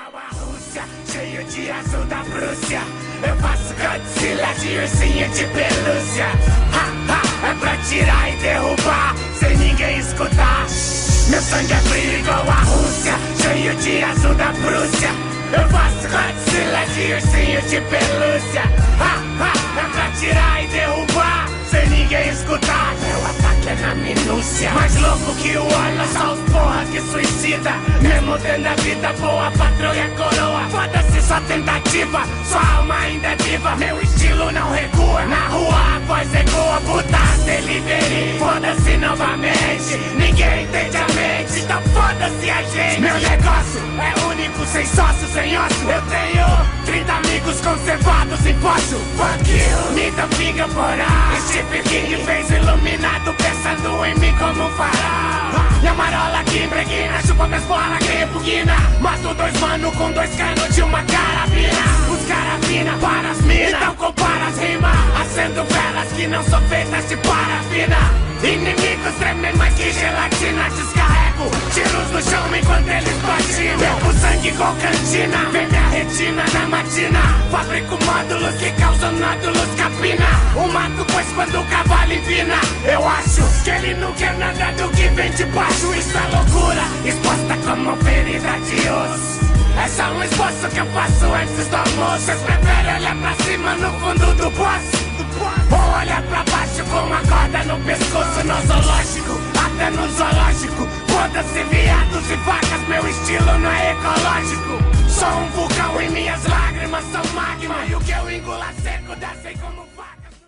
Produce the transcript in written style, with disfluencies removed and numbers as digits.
igual a Rússia, cheio de azul da Prússia. Eu faço Godzilla de ursinho de pelúcia. Ha, ha, é pra tirar e derrubar, sem ninguém escutar. Meu sangue é frio igual a Rússia, cheio de azul da Prússia. Eu faço Godzilla de ursinho de pelúcia. Ha, ha, é pra tirar e derrubar, sem ninguém escutar. Meu ataque é na minúcia, mais louco que o olho, só os porra que suicida. Mesmo tendo a vida boa, patroa e a coroa. Foda-se sua tentativa, sua alma ainda é viva. Meu estilo não recua, na rua a voz ecoa. Puta delivery, foda-se novamente. Ninguém entende a mente, então foda-se a gente. Meu negócio é único, sem sócio, sem osso. Eu tenho 30 amigos conservados em poço. Fuck you, me dá finger por aí. Stephen King fez Iluminado pensando em mim como um farol. E a marola que impregna, chupa minhas bolas que repugna. Mato dois mano com dois canos de uma carabina. Os carabina para as minas, então compara as rimas. Acendo velas que não são feitas de parafina. Inimigos tremem mais que gelatina. Descarrego tiros no chão enquanto eles patinam. Bebo sangue igual cantina, vem minha retina na matina. Fabrico módulos que causam nódulos capina. O mato pois quando o cavalo empina. Eu acho que ele não quer nada do que vem de baixo. Isso é loucura, exposta como ferida de osso. É só um esforço que eu faço antes do almoço. Vocês preferem olhar pra cima no fundo do poço, ou olhar pra baixo com uma corda no pescoço. No zoológico, até no zoológico. Foda-se viados e vacas, meu estilo não é ecológico. Sou um vulcão e minhas lágrimas são magma. E o que eu engulo a seco descem como